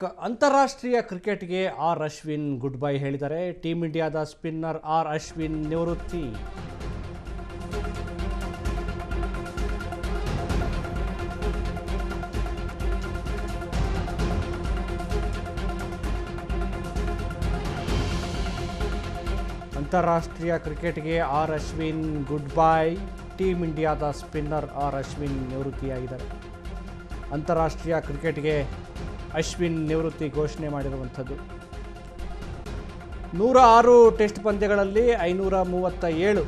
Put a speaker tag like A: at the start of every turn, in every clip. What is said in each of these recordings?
A: ಅಂತಾರಾಷ್ಟ್ರೀಯ ಕ್ರಿಕೆಟ್ಗೆ R Ashwin good bye ಹೇಳಿದ್ದಾರೆ. ಟೀಮ್ ಇಂಡಿಯಾದ ಸ್ಪಿನ್ನರ್ ಆರ್ ಅಶ್ವಿನ್ ನಿವೃತ್ತಿ. ಅಂತಾರಾಷ್ಟ್ರೀಯ ಕ್ರಿಕೆಟ್ಗೆ R Ashwin good bye. Team ಇಂಡಿಯಾದ ಸ್ಪಿನ್ನರ್ ಆರ್ ಅಶ್ವಿನ್ ನಿವೃತ್ತಿಯಾಗಿದ್ದಾರೆ. ಅಂತಾರಾಷ್ಟ್ರೀಯ ಕ್ರಿಕೆಟ್ಗೆ ಅಶ್ವಿನ್ ನಿವೃತ್ತಿ ಘೋಷಣೆ ಮಾಡಿರುವಂಥದ್ದು. 106 ಟೆಸ್ಟ್ ಪಂದ್ಯಗಳಲ್ಲಿ 537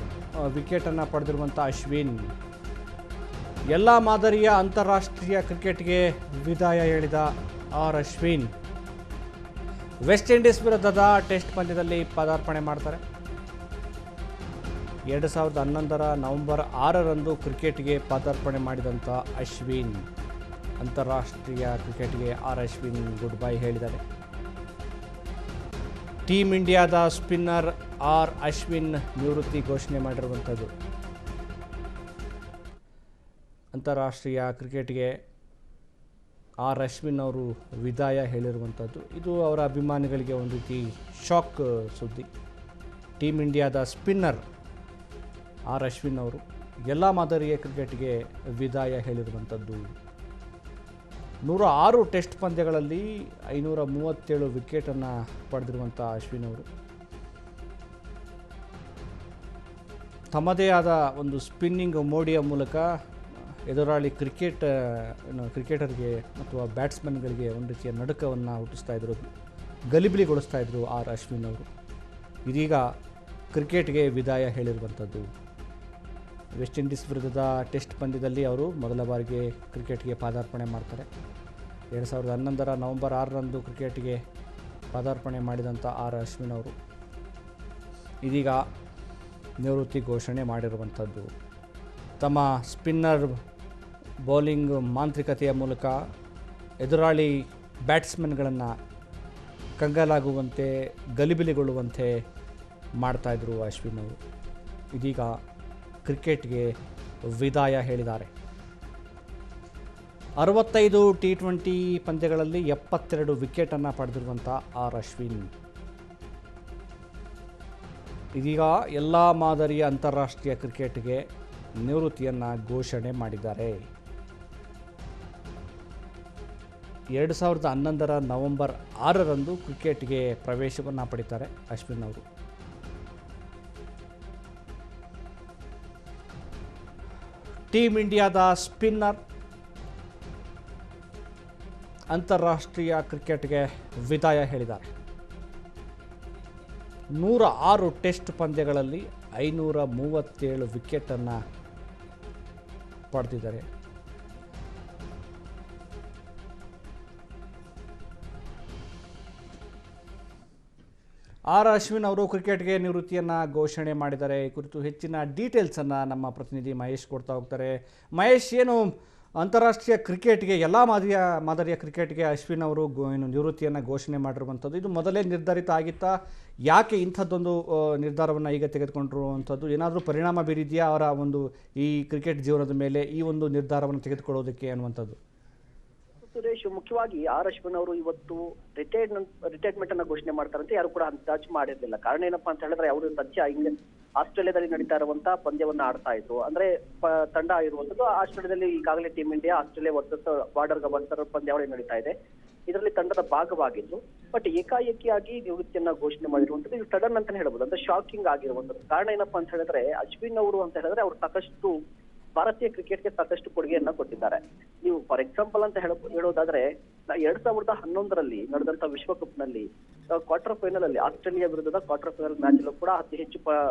A: ವಿಕೆಟನ್ನು ಪಡೆದಿರುವಂಥ ಅಶ್ವಿನ್ ಎಲ್ಲ ಮಾದರಿಯ ಅಂತಾರಾಷ್ಟ್ರೀಯ ಕ್ರಿಕೆಟ್ಗೆ ವಿದಾಯ ಹೇಳಿದ ಆರ್ ಅಶ್ವಿನ್ ವೆಸ್ಟ್ ಇಂಡೀಸ್ ವಿರುದ್ಧದ ಟೆಸ್ಟ್ ಪಂದ್ಯದಲ್ಲಿ ಪದಾರ್ಪಣೆ ಮಾಡ್ತಾರೆ. 2011 ನವೆಂಬರ್ 6ರಂದು ಕ್ರಿಕೆಟ್ಗೆ ಪದಾರ್ಪಣೆ ಮಾಡಿದಂಥ ಅಶ್ವಿನ್ ಅಂತಾರಾಷ್ಟ್ರೀಯ ಕ್ರಿಕೆಟ್ಗೆ ಆರ್ ಅಶ್ವಿನ್ ಗುಡ್ ಬೈ ಹೇಳಿದ್ದಾರೆ. ಟೀಮ್ ಇಂಡಿಯಾದ ಸ್ಪಿನ್ನರ್ ಆರ್ ಅಶ್ವಿನ್ ನಿವೃತ್ತಿ ಘೋಷಣೆ ಮಾಡಿರುವಂಥದ್ದು. ಅಂತಾರಾಷ್ಟ್ರೀಯ ಕ್ರಿಕೆಟ್ಗೆ ಆರ್ ಅಶ್ವಿನ್ ಅವರು ವಿದಾಯ ಹೇಳಿರುವಂಥದ್ದು. ಇದು ಅವರ ಅಭಿಮಾನಿಗಳಿಗೆ ಒಂದು ರೀತಿ ಶಾಕ್ ಸುದ್ದಿ. ಟೀಮ್ ಇಂಡಿಯಾದ ಸ್ಪಿನ್ನರ್ ಆರ್ ಅಶ್ವಿನ್ ಅವರು ಎಲ್ಲ ಮಾದರಿಯ ಕ್ರಿಕೆಟ್ಗೆ ವಿದಾಯ ಹೇಳಿರುವಂಥದ್ದು. 106 ಟೆಸ್ಟ್ ಪಂದ್ಯಗಳಲ್ಲಿ 537 ವಿಕೆಟನ್ನು ಪಡೆದಿರುವಂಥ ಅಶ್ವಿನ್ ಅವರು ತಮ್ಮದೇ ಆದ ಒಂದು ಸ್ಪಿನ್ನಿಂಗ್ ಮೋಡಿಯ ಮೂಲಕ ಎದುರಾಳಿ ಕ್ರಿಕೆಟರ್ಗೆ ಅಥವಾ ಬ್ಯಾಟ್ಸ್ಮನ್ಗಳಿಗೆ ಒಂದು ರೀತಿಯ ನಡುಕವನ್ನು ಹುಟ್ಟಿಸ್ತಾ ಇದ್ದರು, ಗಲಿಬಿಲಿಗೊಳಿಸ್ತಾ ಇದ್ದರು ಆರ್ ಅಶ್ವಿನ್ ಅವರು. ಇದೀಗ ಕ್ರಿಕೆಟ್ಗೆ ವಿದಾಯ ಹೇಳಿರುವಂಥದ್ದು. ವೆಸ್ಟ್ ಇಂಡೀಸ್ ವಿರುದ್ಧದ ಟೆಸ್ಟ್ ಪಂದ್ಯದಲ್ಲಿ ಅವರು ಮೊದಲ ಬಾರಿಗೆ ಕ್ರಿಕೆಟ್ಗೆ ಪದಾರ್ಪಣೆ ಮಾಡ್ತಾರೆ. 2011 ನವೆಂಬರ್ 6ರಂದು ಕ್ರಿಕೆಟ್ಗೆ ಪದಾರ್ಪಣೆ ಮಾಡಿದಂಥ ಆರ್ ಅಶ್ವಿನ್ ಅವರು ಇದೀಗ ನಿವೃತ್ತಿ ಘೋಷಣೆ ಮಾಡಿರುವಂಥದ್ದು. ತಮ್ಮ ಸ್ಪಿನ್ನರ್ ಬೌಲಿಂಗ್ ಮಾಂತ್ರಿಕತೆಯ ಮೂಲಕ ಎದುರಾಳಿ ಬ್ಯಾಟ್ಸ್ಮನ್ಗಳನ್ನು ಕಂಗಾಲಾಗುವಂತೆ, ಗಲಿಬಿಲಿಗೊಳ್ಳುವಂತೆ ಮಾಡ್ತಾಯಿದ್ರು ಅಶ್ವಿನ್ ಅವರು. ಇದೀಗ ಕ್ರಿಕೆಟ್ಗೆ ವಿದಾಯ ಹೇಳಿದ್ದಾರೆ. 65 T20 ಪಂದ್ಯಗಳಲ್ಲಿ 72 ವಿಕೆಟನ್ನು ಪಡೆದಿರುವಂಥ ಆರ್ ಅಶ್ವಿನ್ ಇದೀಗ ಎಲ್ಲ ಮಾದರಿಯ ಅಂತಾರಾಷ್ಟ್ರೀಯ ಕ್ರಿಕೆಟ್ಗೆ ನಿವೃತ್ತಿಯನ್ನು ಘೋಷಣೆ ಮಾಡಿದ್ದಾರೆ. 2011 ನವೆಂಬರ್ 6ರಂದು ಕ್ರಿಕೆಟ್ಗೆ ಪ್ರವೇಶವನ್ನು ಪಡಿತಾರೆ ಅಶ್ವಿನ್ ಅವರು. ಟೀಮ್ ಇಂಡಿಯಾದ ಸ್ಪಿನ್ನರ್ ಅಂತಾರಾಷ್ಟ್ರೀಯ ಕ್ರಿಕೆಟ್ಗೆ ವಿದಾಯ ಹೇಳಿದ್ದಾರೆ. 106 ಟೆಸ್ಟ್ ಪಂದ್ಯಗಳಲ್ಲಿ 537 ವಿಕೆಟನ್ನು ಪಡೆದಿದ್ದಾರೆ. ಆರ್ ಅಶ್ವಿನ್ ಅವರು ಕ್ರಿಕೆಟ್ಗೆ ನಿವೃತ್ತಿಯನ್ನು ಘೋಷಣೆ ಮಾಡಿದ್ದಾರೆ. ಈ ಕುರಿತು ಹೆಚ್ಚಿನ ಡೀಟೇಲ್ಸನ್ನು ನಮ್ಮ ಪ್ರತಿನಿಧಿ ಮಹೇಶ್ ಕೊಡ್ತಾ ಹೋಗ್ತಾರೆ. ಮಹೇಶ್, ಏನು ಅಂತಾರಾಷ್ಟ್ರೀಯ ಕ್ರಿಕೆಟ್ಗೆ ಎಲ್ಲ ಮಾದರಿಯ ಕ್ರಿಕೆಟ್ಗೆ ಅಶ್ವಿನ್ ಅವರು ನಿವೃತ್ತಿಯನ್ನು ಘೋಷಣೆ ಮಾಡಿರುವಂಥದ್ದು ಇದು ಮೊದಲೇ ನಿರ್ಧಾರಿತ ಆಗಿತ್ತಾ? ಯಾಕೆ ಇಂಥದ್ದೊಂದು ನಿರ್ಧಾರವನ್ನು ಈಗ ತೆಗೆದುಕೊಂಡಿರುವಂಥದ್ದು? ಏನಾದರೂ ಪರಿಣಾಮ ಬೀರಿದೆಯಾ ಅವರ ಒಂದು ಈ ಕ್ರಿಕೆಟ್ ಜೀವನದ ಮೇಲೆ ಈ ಒಂದು ನಿರ್ಧಾರವನ್ನು ತೆಗೆದುಕೊಳ್ಳೋದಕ್ಕೆ ಅನ್ನುವಂಥದ್ದು?
B: ಸುರೇಶ್, ಮುಖ್ಯವಾಗಿ ಆರ್ ಅಶ್ವಿನ್ ಅವರು ಇವತ್ತು ರಿಟೈರ್ಮೆಂಟ್ ಅನ್ನ ಘೋಷಣೆ ಮಾಡ್ತಾರಂತೆ ಯಾರು ಕೂಡ ಅಂದಾಜು ಮಾಡಿರ್ಲಿಲ್ಲ. ಕಾರಣ ಏನಪ್ಪಾ ಅಂತ ಹೇಳಿದ್ರೆ ಅವರು ಸದ್ಯ ಆಸ್ಟ್ರೇಲಿಯಾದಲ್ಲಿ ನಡೀತಾ ಇರುವಂತಹ ಪಂದ್ಯವನ್ನ ಆಡ್ತಾ ಇದ್ರು. ಅಂದ್ರೆ ತಂಡ ಇರುವಂತದ್ದು ಆಸ್ಟ್ರೇಲಿಯಾದಲ್ಲಿ ಈಗಾಗಲೇ team India Australia versus border Gavaskar ಪಂದ್ಯಾವಳಿ ನಡೀತಾ ಇದೆ. ಇದರಲ್ಲಿ ತಂಡದ ಭಾಗವಾಗಿದ್ದು ಬಟ್ ಏಕಾಏಕಿಯಾಗಿ ನಿವೃತ್ತಿಯನ್ನ ಘೋಷಣೆ ಮಾಡಿರುವಂತದ್ದು ಇದು ಸಡನ್ ಅಂತಾನೆ ಹೇಳ್ಬೋದು. ಅಂದ್ರೆ ಶಾಕಿಂಗ್ ಆಗಿರುವಂತದ್ದು. ಕಾರಣ ಏನಪ್ಪಾ ಅಂತ ಹೇಳಿದ್ರೆ ಅಶ್ವಿನ್ ಅವರು ಅಂತ ಹೇಳಿದ್ರೆ ಅವರು ಸಾಕಷ್ಟು ಭಾರತೀಯ ಕ್ರಿಕೆಟ್ಗೆ ಸಾಕಷ್ಟು ಕೊಡುಗೆಯನ್ನ ಕೊಟ್ಟಿದ್ದಾರೆ. ನೀವು ಫಾರ್ ಎಕ್ಸಾಂಪಲ್ ಅಂತ ಹೇಳೋದಾದ್ರೆ 2011ರಲ್ಲಿ ನಡೆದಂತ ವಿಶ್ವಕಪ್ ನಲ್ಲಿ ಕ್ವಾರ್ಟರ್ ಫೈನಲ್ ಅಲ್ಲಿ ಆಸ್ಟ್ರೇಲಿಯಾ ವಿರುದ್ಧದ ಕ್ವಾರ್ಟರ್ ಫೈನಲ್ ಮ್ಯಾಚ್ ಅಲ್ಲೂ ಕೂಡ ಅತಿ ಹೆಚ್ಚು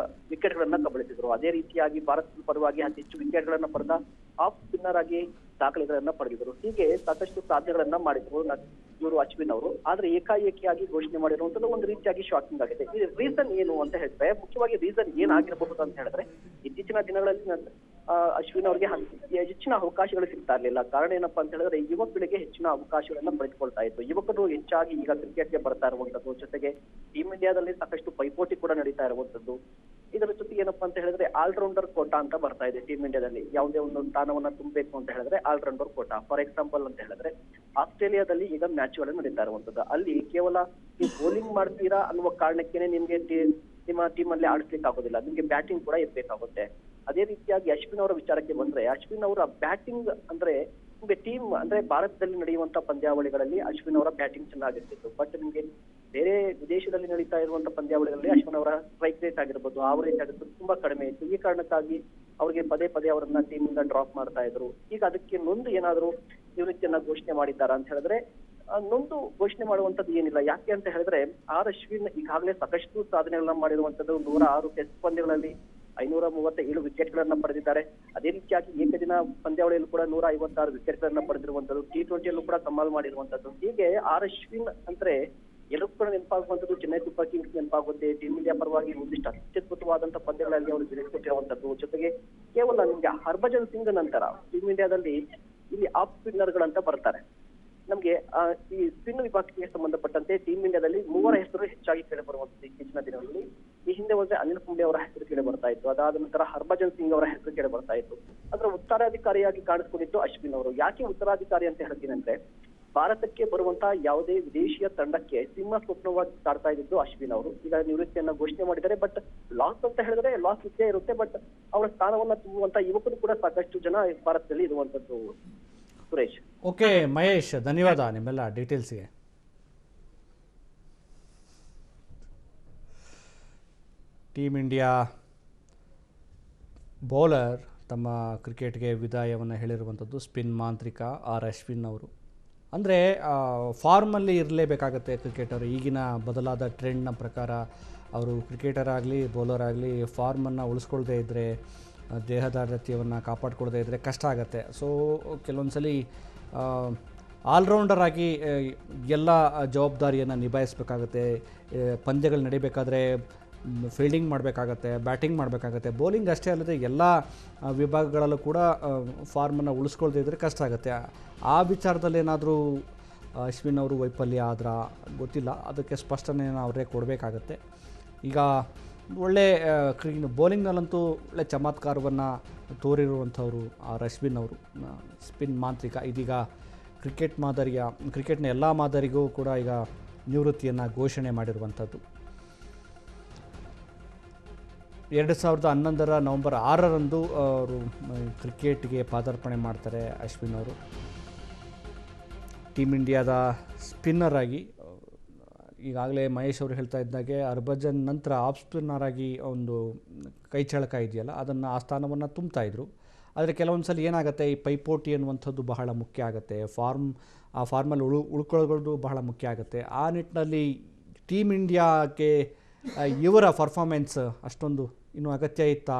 B: ವಿಕೆಟ್ ಗಳನ್ನ ಕಬಳಿಸಿದ್ರು. ಅದೇ ರೀತಿಯಾಗಿ ಭಾರತದ ಪರವಾಗಿ ಅತಿ ಹೆಚ್ಚು ವಿಕೆಟ್ ಗಳನ್ನ ಪಡೆದ ಆಫ್ ಸ್ಪಿನ್ನರ್ ಆಗಿ ದಾಖಲೆಗಳನ್ನ ಪಡೆದಿದ್ರು. ಹೀಗೆ ಸಾಕಷ್ಟು ಸಾಧನೆಗಳನ್ನ ಮಾಡಿದ್ರು ಇವರು ಅಶ್ವಿನ್ ಅವರು. ಆದ್ರೆ ಏಕಾಏಕಿಯಾಗಿ ಘೋಷಣೆ ಮಾಡಿರುವಂತದ್ದು ಒಂದು ರೀತಿಯಾಗಿ ಶಾಕಿಂಗ್ ಆಗಿದೆ. ಈ ರೀಸನ್ ಏನು ಅಂತ ಹೇಳಿದ್ರೆ, ಮುಖ್ಯವಾಗಿ ರೀಸನ್ ಏನಾಗಿರಬಹುದು ಅಂತ ಹೇಳಿದ್ರೆ ಇತ್ತೀಚಿನ ದಿನಗಳಲ್ಲಿ ಅಶ್ವಿನ್ ಅವರಿಗೆ ಹೆಚ್ಚಿನ ಅವಕಾಶಗಳು ಸಿಗ್ತಾ ಇರಲಿಲ್ಲ. ಕಾರಣ ಏನಪ್ಪಾ ಅಂತ ಹೇಳಿದ್ರೆ ಯುವಕರಿಗೆ ಹೆಚ್ಚಿನ ಅವಕಾಶಗಳನ್ನ ಪಡೆದುಕೊಳ್ತಾ ಇತ್ತು. ಯುವಕರು ಹೆಚ್ಚಾಗಿ ಈಗ ಕ್ರಿಕೆಟ್ಗೆ ಬರ್ತಾ ಇರುವಂತದ್ದು, ಜೊತೆಗೆ ಟೀಮ್ ಇಂಡಿಯಾದಲ್ಲಿ ಸಾಕಷ್ಟು ಪೈಪೋಟಿ ಕೂಡ ನಡೀತಾ ಇರುವಂತದ್ದು. ಇದರ ಜೊತೆಗೆ ಏನಪ್ಪಾ ಅಂತ ಹೇಳಿದ್ರೆ ಆಲ್ರೌಂಡರ್ ಕೋಟಾ ಅಂತ ಬರ್ತಾ ಇದೆ ಟೀಮ್ ಇಂಡಿಯಾದಲ್ಲಿ. ಯಾವುದೇ ಒಂದು ಸ್ಥಾನವನ್ನ ತುಂಬಬೇಕು ಅಂತ ಹೇಳಿದ್ರೆ ಆಲ್ರೌಂಡರ್ ಕೋಟಾ. ಫಾರ್ ಎಕ್ಸಾಂಪಲ್ ಅಂತ ಹೇಳಿದ್ರೆ ಆಸ್ಟ್ರೇಲಿಯಾದಲ್ಲಿ ಈಗ ಮ್ಯಾಚ್ಗಳು ನಡೀತಾ ಇರುವಂತದ್ದು. ಅಲ್ಲಿ ಕೇವಲ ನೀವು ಬೌಲಿಂಗ್ ಮಾಡ್ತೀರಾ ಅನ್ನುವ ಕಾರಣಕ್ಕೇನೆ ನಿಮ್ಗೆ ನಿಮ್ಮ ಟೀಮ್ ಅಲ್ಲಿ ಆಡಿಸ್ಲಿಕ್ಕೆ ಆಗೋದಿಲ್ಲ, ನಿಮ್ಗೆ ಬ್ಯಾಟಿಂಗ್ ಕೂಡ ಇರ್ಬೇಕಾಗುತ್ತೆ. ಅದೇ ರೀತಿಯಾಗಿ ಅಶ್ವಿನ್ ಅವರ ವಿಚಾರಕ್ಕೆ ಬಂದ್ರೆ, ಅಶ್ವಿನ್ ಅವರ ಬ್ಯಾಟಿಂಗ್ ಅಂದ್ರೆ ನಿಮ್ಗೆ ಟೀಮ್ ಅಂದ್ರೆ ಭಾರತದಲ್ಲಿ ನಡೆಯುವಂತ ಪಂದ್ಯಾವಳಿಗಳಲ್ಲಿ ಅಶ್ವಿನ್ ಅವರ ಬ್ಯಾಟಿಂಗ್ ಚೆನ್ನಾಗಿರ್ತಿತ್ತು. ಬಟ್ ನಿಮ್ಗೆ ಬೇರೆ ವಿದೇಶದಲ್ಲಿ ನಡೀತಾ ಇರುವಂತ ಪಂದ್ಯಾವಳಿಗಳಲ್ಲಿ ಅಶ್ವಿನ್ ಅವರ ಸ್ಟ್ರೈಕ್ ರೇಟ್ ಆಗಿರ್ಬೋದು, ಆವರೇಜ್ ಆಗಿರ್ಬೋದು ತುಂಬಾ ಕಡಿಮೆ ಇತ್ತು. ಈ ಕಾರಣಕ್ಕಾಗಿ ಅವ್ರಿಗೆ ಪದೇ ಪದೇ ಅವರನ್ನ ಟೀಮ್ ಇಂದ ಡ್ರಾಪ್ ಮಾಡ್ತಾ ಇದ್ರು. ಈಗ ಅದಕ್ಕೆ ನೊಂದು ಏನಾದ್ರು ನಿವೃತ್ತಿಯನ್ನ ಘೋಷಣೆ ಮಾಡಿದ್ದಾರಾ ಅಂತ ಹೇಳಿದ್ರೆ, ನೊಂದು ಘೋಷಣೆ ಮಾಡುವಂತದ್ದು ಏನಿಲ್ಲ. ಯಾಕೆ ಅಂತ ಹೇಳಿದ್ರೆ ಅಶ್ವಿನ್ ಈಗಾಗಲೇ ಸಾಕಷ್ಟು ಸಾಧನೆಗಳನ್ನ ಮಾಡಿರುವಂತದ್ದು. 106 ಟೆಸ್ಟ್ ಪಂದ್ಯಗಳಲ್ಲಿ 537 ವಿಕೆಟ್ಗಳನ್ನ ಪಡೆದಿದ್ದಾರೆ. ಅದೇ ರೀತಿಯಾಗಿ ಏಕದಿನ ಪಂದ್ಯಾವಳಿಯಲ್ಲೂ ಕೂಡ 156 ವಿಕೆಟ್ಗಳನ್ನ ಪಡೆದಿರುವಂತದ್ದು. T20ಯಲ್ಲೂ ಕೂಡ ಕಮಾಲ್ ಮಾಡಿರುವಂತದ್ದು. ಹೀಗೆ ಅಶ್ವಿನ್ ಅಂದ್ರೆ ಎಲ್ಲರೂ ಕೂಡ ನೆನಪಾಗುವಂತದ್ದು ಚೆನ್ನೈ ಸೂಪರ್ ಕಿಂಗ್ಸ್ ನೆನಪಾಗುತ್ತೆ. ಟೀಮ್ ಇಂಡಿಯಾ ಪರವಾಗಿ ಒಂದಿಷ್ಟು ಅತ್ಯದ್ಭುತವಾದಂತಹ ಪಂದ್ಯಗಳಲ್ಲಿ ಅವರು ಗೆಲ್ಲಿಸಿಕೊಟ್ಟಿರುವಂತದ್ದು. ಜೊತೆಗೆ ಕೇವಲ ನಿಮ್ಗೆ ಹರ್ಭಜನ್ ಸಿಂಗ್ ನಂತರ ಟೀಮ್ ಇಂಡಿಯಾದಲ್ಲಿ ಇಲ್ಲಿ ಆಫ್ ಸ್ಪಿನ್ನರ್ ಗಳಂತ ಬರ್ತಾರೆ. ನಮ್ಗೆ ಈ ಸ್ಪಿನ್ ವಿಭಾಗಕ್ಕೆ ಸಂಬಂಧಪಟ್ಟಂತೆ ಟೀಮ್ ಇಂಡಿಯಾದಲ್ಲಿ 3 ಹೆಸರು ಹೆಚ್ಚಾಗಿ ಕೇಳಿ ಬರುವಂತದ್ದು ಇತ್ತೀಚಿನ ದಿನಗಳಲ್ಲಿ. ಈ ಹಿಂದೆ ಹೋದ್ರೆ ಅನಿಲ್ ಕುಂಬ್ಳೆ ಅವರ ಹೆಸರು ಕೇಳಿ ಬರ್ತಾ ಇತ್ತು. ಅದಾದ ನಂತರ ಹರ್ಭಜನ್ ಸಿಂಗ್ ಅವರ ಹೆಸರು ಕೇಳಿ ಬರ್ತಾ ಇತ್ತು. ಅದರ ಉತ್ತರಾಧಿಕಾರಿಯಾಗಿ ಕಾಣಿಸ್ಕೊಂಡಿದ್ದು ಅಶ್ವಿನ್ ಅವರು. ಯಾಕೆ ಉತ್ತರಾಧಿಕಾರಿ ಅಂತ ಹೇಳ್ತೀನಿ ಅಂದ್ರೆ, ಭಾರತಕ್ಕೆ ಬರುವಂತಹ ಯಾವುದೇ ವಿದೇಶಿಯ ತಂಡಕ್ಕೆ ಸಿಂಹ ಸ್ವಪ್ನವಾಗಿ ಕಾಡ್ತಾ ಇದ್ದು ಅಶ್ವಿನ್ ಅವರು. ಈಗ ನಿವೃತ್ತಿಯನ್ನ ಘೋಷಣೆ ಮಾಡಿದ್ದಾರೆ. ಬಟ್ ಲಾಸ್ ಅಂತ ಹೇಳಿದ್ರೆ ಲಾಸ್ ಇದ್ದೇ ಇರುತ್ತೆ. ಬಟ್ ಅವರ ಸ್ಥಾನವನ್ನ ತುಂಬುವಂತ ಯುವಕರು ಕೂಡ ಸಾಕಷ್ಟು ಜನ ಭಾರತದಲ್ಲಿ ಇರುವಂತದ್ದು. ಸುರೇಶ್.
A: ಓಕೆ ಮಹೇಶ್, ಧನ್ಯವಾದ ನಿಮ್ಮೆಲ್ಲ ಡೀಟೇಲ್ಸ್ಗೆ. ಟೀಮ್ ಇಂಡಿಯಾ ಬೌಲರ್ ತಮ್ಮ ಕ್ರಿಕೆಟ್ಗೆ ವಿದಾಯವನ್ನು ಹೇಳಿರುವಂಥದ್ದು ಸ್ಪಿನ್ ಮಾಂತ್ರಿಕ ಅಶ್ವಿನ್ ಅವರು. ಅಂದರೆ ಫಾರ್ಮಲ್ಲಿ ಇರಲೇಬೇಕಾಗತ್ತೆ ಕ್ರಿಕೆಟರ್. ಈಗಿನ ಬದಲಾದ ಟ್ರೆಂಡ್ನ ಪ್ರಕಾರ ಅವರು ಕ್ರಿಕೆಟರ್ ಆಗಲಿ ಬೌಲರ್ ಆಗಲಿ ಫಾರ್ಮನ್ನು ಉಳಿಸ್ಕೊಳ್ದೇ ಇದ್ದರೆ, ದೇಹದಾಢ್ಯತೆಯನ್ನು ಕಾಪಾಡ್ಕೊಳ್ದೇ ಇದ್ದರೆ ಕಷ್ಟ ಆಗುತ್ತೆ. ಸೊ ಕೆಲವೊಂದು ಸಲ ಆಲ್ರೌಂಡರ್ ಆಗಿ ಎಲ್ಲ ಜವಾಬ್ದಾರಿಯನ್ನು ನಿಭಾಯಿಸಬೇಕಾಗತ್ತೆ. ಪಂದ್ಯಗಳು ನಡಿಬೇಕಾದ್ರೆ ಫೀಲ್ಡಿಂಗ್ ಮಾಡಬೇಕಾಗತ್ತೆ, ಬ್ಯಾಟಿಂಗ್ ಮಾಡಬೇಕಾಗತ್ತೆ, ಬೌಲಿಂಗ್ ಅಷ್ಟೇ ಅಲ್ಲದೆ ಎಲ್ಲ ವಿಭಾಗಗಳಲ್ಲೂ ಕೂಡ ಫಾರ್ಮನ್ನು ಉಳಿಸ್ಕೊಳ್ದೇ ಇದ್ದರೆ ಕಷ್ಟ ಆಗುತ್ತೆ. ಆ ವಿಚಾರದಲ್ಲಿ ಏನಾದರೂ ಅಶ್ವಿನ್ ಅವರು ವೈಫಲ್ಯ ಆದ್ರೆ ಗೊತ್ತಿಲ್ಲ, ಅದಕ್ಕೆ ಸ್ಪಷ್ಟನೆಯನ್ನು ಅವರೇ ಕೊಡಬೇಕಾಗತ್ತೆ. ಈಗ ಒಳ್ಳೆ ಬೌಲಿಂಗ್ನಲ್ಲಂತೂ ಒಳ್ಳೆ ಚಮತ್ಕಾರವನ್ನು ತೋರಿರುವಂಥವ್ರು ಅಶ್ವಿನ್ ಅವರು, ಸ್ಪಿನ್ ಮಾಂತ್ರಿಕ. ಇದೀಗ ಕ್ರಿಕೆಟ್ನ ಎಲ್ಲ ಮಾದರಿಗೂ ಕೂಡ ಈಗ ನಿವೃತ್ತಿಯನ್ನು ಘೋಷಣೆ ಮಾಡಿರುವಂಥದ್ದು. 2011 ನವೆಂಬರ್ 6ರಂದು ಅವರು ಕ್ರಿಕೆಟ್ಗೆ ಪಾದಾರ್ಪಣೆ ಮಾಡ್ತಾರೆ ಅಶ್ವಿನ್ ಅವರು. ಟೀಮ್ ಇಂಡಿಯಾದ ಸ್ಪಿನ್ನರ್ ಆಗಿ ಈಗಾಗಲೇ ಮಹೇಶ್ ಅವರು ಹೇಳ್ತಾ ಇದ್ದಾಗೆ ಹರ್ಭಜನ್ ನಂತರ ಆಫ್ ಸ್ಪಿನ್ನರ್ ಆಗಿ ಒಂದು ಕೈ ಚಳಕ ಇದೆಯಲ್ಲ, ಅದನ್ನು ಆ ಸ್ಥಾನವನ್ನು ತುಂಬ್ತಾಯಿದ್ರು. ಆದರೆ ಕೆಲವೊಂದು ಸಲ ಏನಾಗುತ್ತೆ, ಈ ಪೈಪೋಟಿ ಅನ್ನುವಂಥದ್ದು ಬಹಳ ಮುಖ್ಯ ಆಗುತ್ತೆ. ಆ ಫಾರ್ಮಲ್ಲಿ ಉಳ್ಕೊಳ್ಳೋದು ಬಹಳ ಮುಖ್ಯ ಆಗುತ್ತೆ. ಆ ನಿಟ್ಟಿನಲ್ಲಿ ಟೀಮ್ ಇಂಡಿಯಾಗೆ ಇವರ ಪರ್ಫಾರ್ಮೆನ್ಸ್ ಅಷ್ಟೊಂದು ಇನ್ನೂ ಅಗತ್ಯ ಇತ್ತಾ